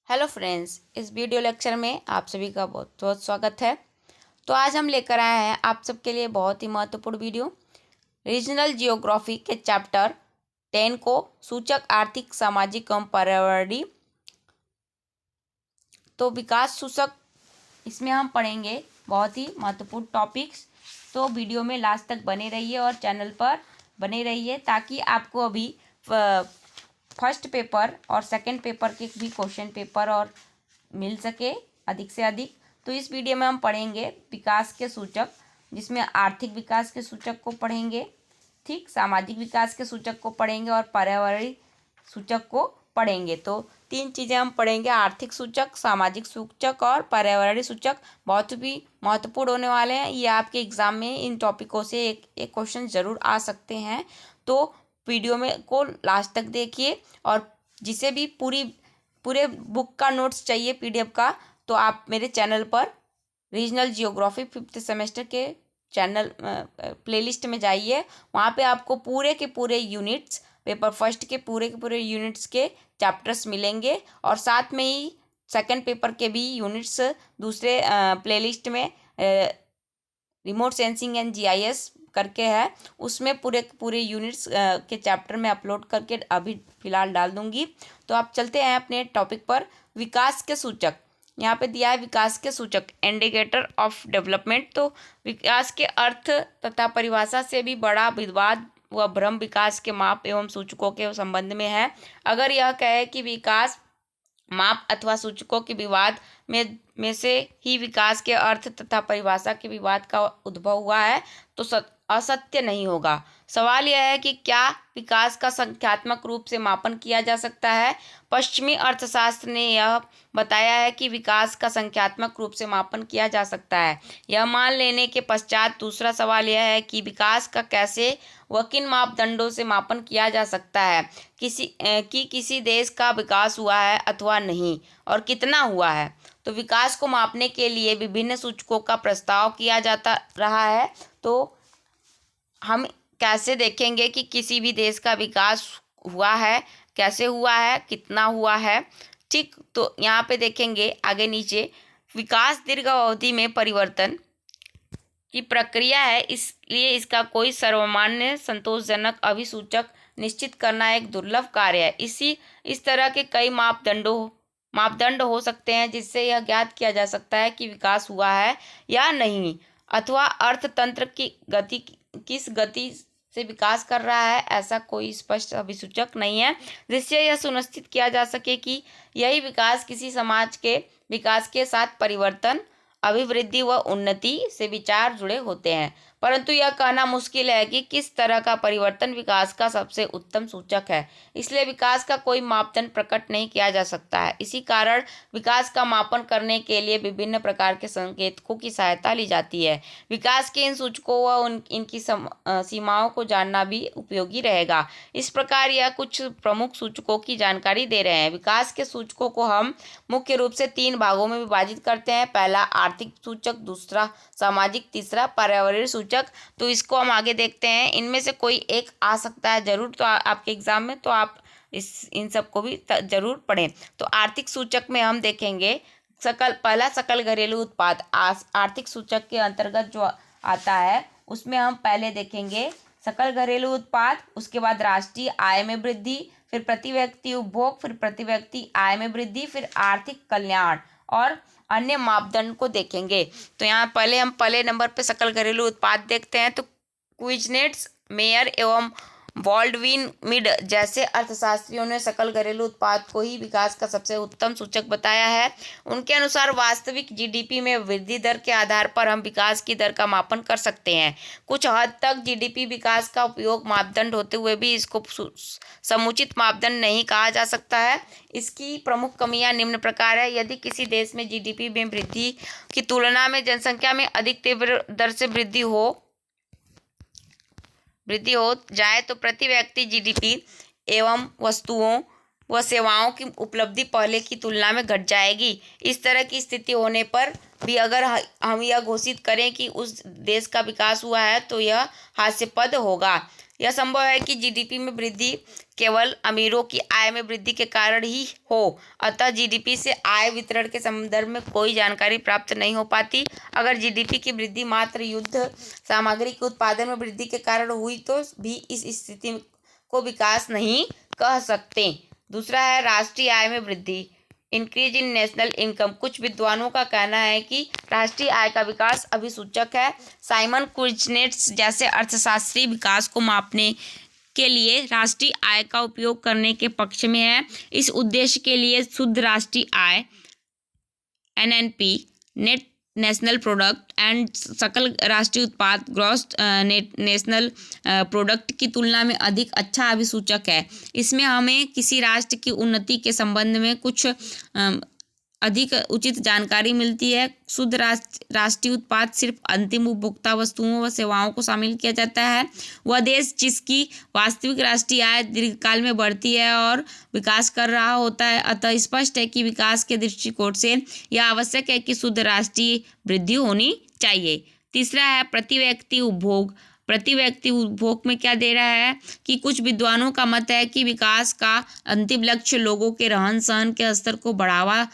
Hello friends, इस video lecture में आप सभी का बहुत बहुत स्वागत है। तो आज हम लेकर आए हैं आप सबके लिए बहुत ही महत्वपूर्ण वीडियो रीजनल जियोग्राफी के चैप्टर 10 को सूचक आर्थिक, सामाजिक एवं पर्यावरणीय। तो विकास सूचक, इसमें हम पढ़ेंगे बहुत ही महत्वपूर्ण टॉपिक्स। तो वीडियो में लास्ट तक बने रहिए और चैनल पर बने रहिए ताकि आपको अभी फर्स्ट पेपर और सेकंड पेपर के भी क्वेश्चन पेपर और मिल सके अधिक से अधिक। तो इस वीडियो में हम पढ़ेंगे विकास के सूचक, जिसमें आर्थिक विकास के सूचक को पढ़ेंगे, ठीक, सामाजिक विकास के सूचक को पढ़ेंगे और पर्यावरणीय सूचक को पढ़ेंगे। तो तीन चीज़ें हम पढ़ेंगे, आर्थिक सूचक, सामाजिक सूचक और पर्यावरणीय सूचक। बहुत भी महत्वपूर्ण होने वाले हैं ये। आपके एग्जाम में इन टॉपिकों से एक क्वेश्चन ज़रूर आ सकते हैं। तो वीडियो में को लास्ट तक देखिए और जिसे भी पूरे बुक का नोट्स चाहिए पीडीएफ का, तो आप मेरे चैनल पर रीजनल जियोग्राफी 5th सेमेस्टर के चैनल प्लेलिस्ट में जाइए। वहाँ पे आपको पूरे के पूरे यूनिट्स, पेपर फर्स्ट के पूरे यूनिट्स के चैप्टर्स मिलेंगे और साथ में ही सेकंड पेपर के भी यूनिट्स दूसरे प्लेलिस्ट में रिमोट सेंसिंग एंड जीआईएस करके है, उसमें पूरे यूनिट्स के चैप्टर में अपलोड करके अभी फ़िलहाल डाल दूंगी। तो आप चलते हैं अपने टॉपिक पर। विकास के सूचक, यहाँ पे दिया है विकास के सूचक इंडिकेटर ऑफ डेवलपमेंट। तो विकास के अर्थ तथा परिभाषा से भी बड़ा विवाद व भ्रम विकास के माप एवं सूचकों के संबंध में है। अगर यह कहे कि विकास माप अथवा सूचकों के विवाद में से ही विकास के अर्थ तथा परिभाषा के विवाद का उद्भव हुआ है तो असत्य नहीं होगा। सवाल यह है कि क्या विकास का संख्यात्मक रूप से मापन किया जा सकता है। पश्चिमी अर्थशास्त्र ने यह बताया है कि विकास का संख्यात्मक रूप से मापन किया जा सकता है। यह मान लेने के पश्चात दूसरा सवाल यह है कि विकास का कैसे व किन मापदंडों से मापन किया जा सकता है, किसी देश का विकास हुआ है अथवा नहीं और कितना हुआ है। तो विकास को मापने के लिए विभिन्न सूचकों का प्रस्ताव किया जाता रहा है। तो हम कैसे देखेंगे कि किसी भी देश का विकास हुआ है, कैसे हुआ है, कितना हुआ है, ठीक। तो यहाँ पे देखेंगे आगे नीचे, विकास दीर्घ अवधि में परिवर्तन की प्रक्रिया है, इसलिए इसका कोई सर्वमान्य संतोषजनक अभिसूचक निश्चित करना एक दुर्लभ कार्य है। इस तरह के कई मापदंड हो सकते हैं जिससे यह ज्ञात किया जा सकता है कि विकास हुआ है या नहीं, अथवा अर्थतंत्र की गति किस गति से विकास कर रहा है, ऐसा कोई स्पष्ट अभिसूचक नहीं है जिससे यह सुनिश्चित किया जा सके कि यही विकास किसी समाज के विकास के साथ परिवर्तन, अभिवृद्धि व उन्नति से विचार जुड़े होते हैं। परंतु यह कहना मुश्किल है कि किस तरह का परिवर्तन विकास का सबसे उत्तम सूचक है, इसलिए विकास का कोई मापदंड प्रकट नहीं किया जा सकता है। इसी कारण विकास का मापन करने के लिए विभिन्न प्रकार के संकेतकों की सहायता ली जाती है। विकास के इन सूचकों व इनकी सीमाओं को जानना भी उपयोगी रहेगा। इस प्रकार यह कुछ प्रमुख सूचकों की जानकारी दे रहे हैं। विकास के सूचकों को हम मुख्य रूप से 3 भागों में विभाजित करते हैं। पहला आर्थिक सूचक, दूसरा सामाजिक, तीसरा पर्यावरणीय सूचक। तो इसको हम आगे देखते हैं। इनमें से कोई एक आ सकता है जरूर तो आपके एग्जाम में, तो आप इन सबको भी जरूर पढ़ें। तो आर्थिक सूचक में हम देखेंगे पहला सकल घरेलू उत्पाद आर्थिक सूचक के अंतर्गत जो आता है, उसमें हम पहले देखेंगे सकल घरेलू उत्पाद, उसके बाद राष्ट्रीय आय में वृद्धि, फिर प्रति व्यक्ति उपभोग, फिर प्रति व्यक्ति आय में वृद्धि, फिर आर्थिक कल्याण और अन्य मापदंड को देखेंगे। तो यहाँ हम पहले नंबर पे सकल घरेलू उत्पाद देखते हैं। तो क्विजनेट्स, मेयर एवं बॉल्डविन मिड जैसे अर्थशास्त्रियों ने सकल घरेलू उत्पाद को ही विकास का सबसे उत्तम सूचक बताया है। उनके अनुसार वास्तविक जीडीपी में वृद्धि दर के आधार पर हम विकास की दर का मापन कर सकते हैं। कुछ हद तक जीडीपी विकास का उपयोग मापदंड होते हुए भी इसको समुचित मापदंड नहीं कहा जा सकता है। इसकी प्रमुख कमियां निम्न प्रकार है। यदि किसी देश में जीडीपी में वृद्धि की तुलना में जनसंख्या में अधिक तीव्र दर से वृद्धि हो जाए तो प्रति व्यक्ति जीडीपी एवं वस्तुओं व सेवाओं की उपलब्धि पहले की तुलना में घट जाएगी। इस तरह की स्थिति होने पर भी अगर हम यह घोषित करें कि उस देश का विकास हुआ है तो यह हास्यास्पद होगा। यह संभव है कि जीडीपी में वृद्धि केवल अमीरों की आय में वृद्धि के कारण ही हो। अतः जीडीपी से आय वितरण के संदर्भ में कोई जानकारी प्राप्त नहीं हो पाती। अगर जीडीपी की वृद्धि मात्र युद्ध सामग्री के उत्पादन में वृद्धि के कारण हुई तो भी इस स्थिति को विकास नहीं कह सकते। दूसरा है राष्ट्रीय आय में वृद्धि, इंक्रीज इन नेशनल इनकम। कुछ विद्वानों का कहना है कि राष्ट्रीय आय का विकास अभिसूचक है। साइमन कुजनेट्स जैसे अर्थशास्त्री विकास को मापने के लिए राष्ट्रीय आय का उपयोग करने के पक्ष में है। इस उद्देश्य के लिए शुद्ध राष्ट्रीय आय NNP, net national product and सकल राष्ट्रीय उत्पाद ग्रॉस नेशनल प्रोडक्ट की तुलना में अधिक अच्छा अभिसूचक है। इसमें हमें किसी राष्ट्र की उन्नति के संबंध में कुछ अधिक उचित जानकारी मिलती है। शुद्ध राष्ट्रीय उत्पाद सिर्फ अंतिम उपभोक्ता वस्तुओं व सेवाओं को शामिल किया जाता है। वह देश जिसकी वास्तविक राष्ट्रीय आय दीर्घकाल में बढ़ती है और विकास कर रहा होता है। अतः स्पष्ट है कि विकास के दृष्टिकोण से यह आवश्यक है कि शुद्ध राष्ट्रीय वृद्धि होनी चाहिए। तीसरा है प्रति व्यक्ति उपभोग। प्रति व्यक्ति उपभोग में क्या दे रहा है कि कुछ विद्वानों का मत है कि विकास का अंतिम लक्ष्य लोगों के रहन सहन के स्तर को बढ़ाना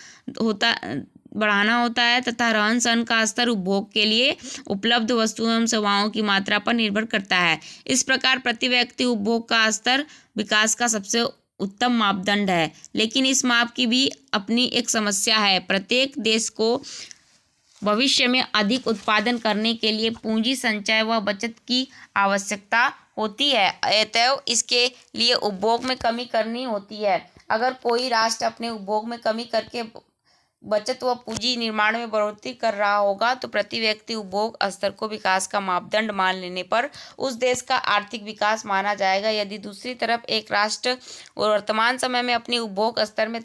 होता है तथा रहन सहन का स्तर उपभोग के लिए उपलब्ध वस्तुओं एवं सेवाओं की मात्रा पर निर्भर करता है। इस प्रकार प्रति व्यक्ति उपभोग का स्तर विकास का सबसे उत्तम मापदंड है। लेकिन इस माप की भी अपनी एक समस्या है। प्रत्येक देश को भविष्य में अधिक उत्पादन करने के लिए पूंजी संचय व बचत की आवश्यकता होती है। अतएव इसके लिए उपभोग में कमी करनी होती है। अगर कोई राष्ट्र अपने उपभोग में कमी करके बचत व पूंजी निर्माण में बढ़ोतरी कर रहा होगा तो प्रति व्यक्ति उपभोग स्तर को विकास का मापदंड मान लेने पर उस देश का आर्थिक विकास माना जाएगा। यदि दूसरी तरफ एक राष्ट्र वर्तमान समय में अपनी उपभोग स्तर में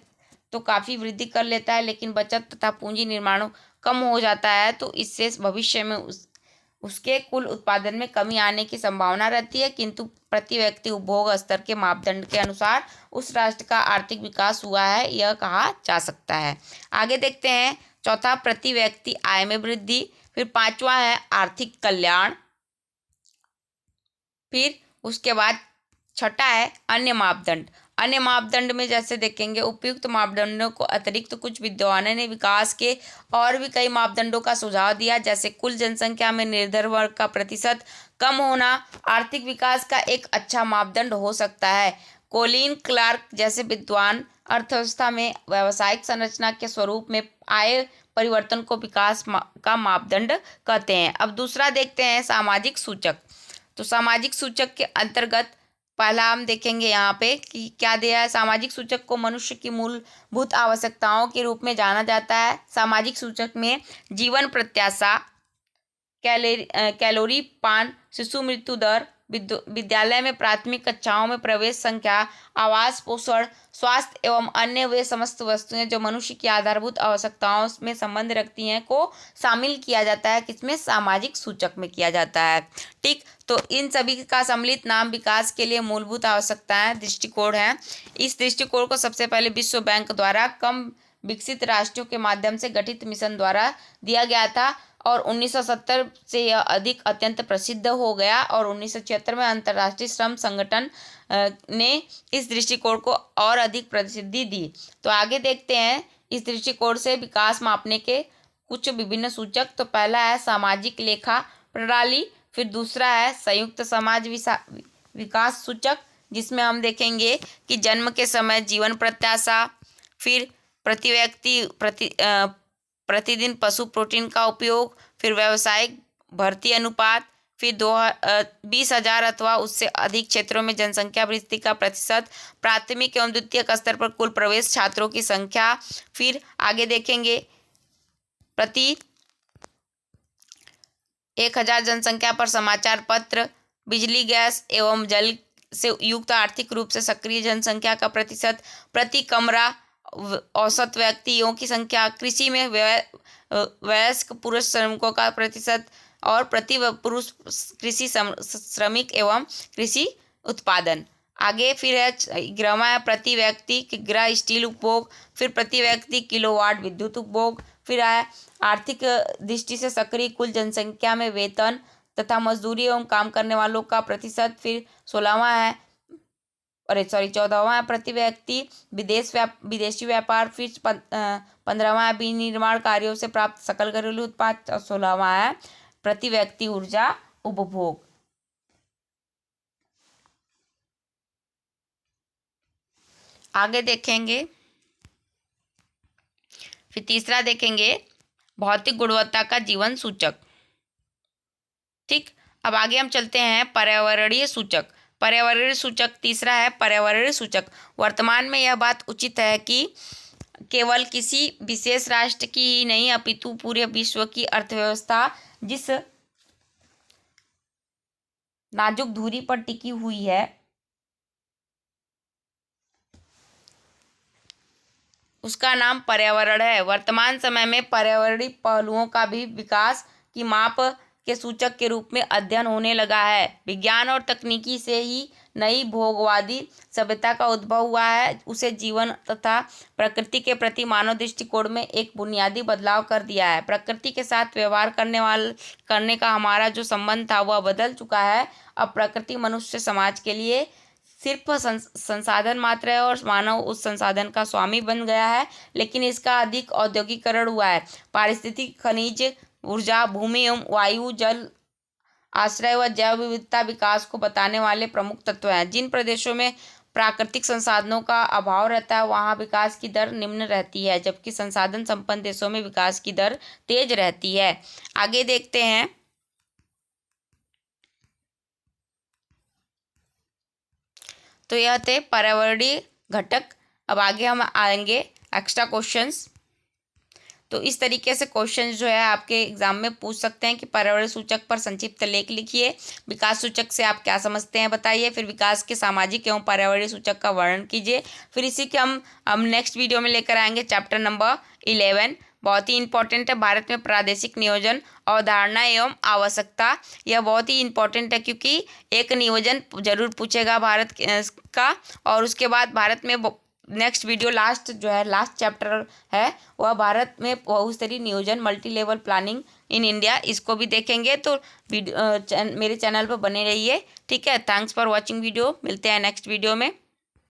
तो काफ़ी वृद्धि कर लेता है लेकिन बचत तथा पूंजी निर्माण कम हो जाता है तो इससे भविष्य में उसके कुल उत्पादन में कमी आने की संभावना रहती है, किंतु प्रति व्यक्ति उपभोग स्तर के मापदंड के अनुसार उस राष्ट्र का आर्थिक विकास हुआ है यह कहा जा सकता है। आगे देखते हैं। चौथा प्रति व्यक्ति आय में वृद्धि, फिर पांचवा है आर्थिक कल्याण, फिर उसके बाद छठा है अन्य मापदंड। अन्य मापदंड में जैसे देखेंगे उपयुक्त मापदंडों को अतिरिक्त कुछ विद्वानों ने विकास के और भी कई मापदंडों का सुझाव दिया, जैसे कुल जनसंख्या में निर्धन वर्ग का प्रतिशत कम होना आर्थिक विकास का एक अच्छा मापदंड हो सकता है। कोलिन क्लार्क जैसे विद्वान अर्थव्यवस्था में व्यावसायिक संरचना के स्वरूप में आए परिवर्तन को विकास का मापदंड कहते हैं। अब दूसरा देखते हैं सामाजिक सूचक। तो सामाजिक सूचक के अंतर्गत पहला हम देखेंगे यहाँ पे कि क्या दिया है। सामाजिक सूचक को मनुष्य की मूलभूत आवश्यकताओं के रूप में जाना जाता है। सामाजिक सूचक में जीवन प्रत्याशा, कैलोरी पान, शिशु मृत्यु दर, विद्यालय में प्राथमिक कक्षाओं में प्रवेश संख्या, आवास, पोषण, स्वास्थ्य एवं अन्य वे समस्त वस्तुएं जो मनुष्य की आधारभूत आवश्यकताओं में संबंध रखती हैं को शामिल किया जाता है। किसमें? सामाजिक सूचक में किया जाता है। ठीक, तो इन सभी का सम्मिलित नाम विकास के लिए मूलभूत आवश्यकताएं दृष्टिकोण है। इस दृष्टिकोण को सबसे पहले विश्व बैंक द्वारा कम विकसित राष्ट्रों के माध्यम से गठित मिशन द्वारा दिया गया था और 1970 से यह अधिक अत्यंत प्रसिद्ध हो गया और 1976 में अंतर्राष्ट्रीय श्रम संगठन ने इस दृष्टिकोण को और अधिक प्रसिद्धि दी। तो आगे देखते हैं इस दृष्टिकोण से विकास मापने के कुछ विभिन्न सूचक। तो पहला है सामाजिक लेखा प्रणाली, फिर दूसरा है संयुक्त समाज विकास सूचक जिसमें हम देखेंगे कि जन्म के समय जीवन प्रत्याशा, फिर प्रति व्यक्ति प्रतिदिन पशु प्रोटीन का उपयोग, फिर व्यावसायिक भर्ती अनुपात, फिर 20,000 अथवा उससे अधिक क्षेत्रों में जनसंख्या वृद्धि का प्रतिशत, प्राथमिक एवं द्वितीयक स्तर पर कुल प्रवेश छात्रों की संख्या, फिर आगे देखेंगे प्रति 1,000 जनसंख्या पर समाचार पत्र, बिजली गैस एवं जल से युक्त आर्थिक रूप से सक्रिय जनसंख्या का प्रतिशत, प्रति कमरा औसत व्यक्तियों की संख्या, कृषि में वयस्क पुरुष श्रमिकों का प्रतिशत और प्रति पुरुष कृषि श्रमिक एवं कृषि उत्पादन। आगे फिर है ग्रामा है प्रति व्यक्ति किग्रा स्टील उपभोग, फिर प्रति व्यक्ति किलोवाट विद्युत उपभोग, फिर है आर्थिक दृष्टि से सक्रिय कुल जनसंख्या में वेतन, तथा मजदूरी एवं काम करने वालों का प्रतिशत, फिर 14वां है प्रति व्यक्ति विदेशी व्यापार, फिर 15वां है विनिर्माण कार्यों से प्राप्त सकल घरेलू उत्पाद, और 16वां है प्रति व्यक्ति ऊर्जा उपभोग। आगे देखेंगे, फिर तीसरा देखेंगे भौतिक गुणवत्ता का जीवन सूचक। ठीक, अब आगे हम चलते हैं पर्यावरणीय सूचक। पर्यावरणीय सूचक तीसरा है पर्यावरणीय सूचक। वर्तमान में यह बात उचित है कि केवल किसी विशेष राष्ट्र की ही नहीं अपितु पूरे विश्व की अर्थव्यवस्था जिस नाजुक धुरी पर टिकी हुई है उसका नाम पर्यावरण है। वर्तमान समय में पर्यावरणीय पहलुओं का भी विकास की माप के सूचक के रूप में अध्ययन होने लगा है। विज्ञान और तकनीकी से ही नई भोगवादी सभ्यता का उद्भव हुआ है, उसे जीवन तथा प्रकृति के प्रति मानव दृष्टिकोण में एक बुनियादी बदलाव कर दिया है। प्रकृति के साथ व्यवहार करने का हमारा जो संबंध था वह बदल चुका है। अब प्रकृति मनुष्य समाज के लिए सिर्फ संसाधन मात्र है और मानव उस संसाधन का स्वामी बन गया है, लेकिन इसका अधिक औद्योगिकरण हुआ है। पारिस्थितिक, खनिज, ऊर्जा, भूमि एवं वायु, जल, आश्रय व जैव विविधता विकास को बताने वाले प्रमुख तत्व हैं। जिन प्रदेशों में प्राकृतिक संसाधनों का अभाव रहता है वहाँ विकास की दर निम्न रहती है, जबकि संसाधन संपन्न देशों में विकास की दर तेज रहती है। आगे देखते हैं, तो यह थे पर्यावरणीय घटक। अब आगे हम आएंगे एक्स्ट्रा क्वेश्चंस। तो इस तरीके से क्वेश्चंस जो है आपके एग्जाम में पूछ सकते हैं कि पर्यावरण सूचक पर संक्षिप्त लेख लिखिए, विकास सूचक से आप क्या समझते हैं बताइए, फिर विकास के सामाजिक एवं पर्यावरणीय सूचक का वर्णन कीजिए। फिर इसी के हम नेक्स्ट वीडियो में लेकर आएंगे चैप्टर नंबर 11, बहुत ही इंपॉर्टेंट है, भारत में प्रादेशिक नियोजन, अवधारणा एवं आवश्यकता। यह बहुत ही इंपॉर्टेंट है क्योंकि एक नियोजन जरूर पूछेगा भारत का, और उसके बाद भारत में नेक्स्ट वीडियो लास्ट चैप्टर है वह भारत में बहुस्तरीय नियोजन, multi level planning in India, इसको भी देखेंगे। तो मेरे चैनल पर बने रहिए। ठीक है, थैंक्स फॉर वॉचिंग वीडियो, मिलते हैं नेक्स्ट वीडियो में।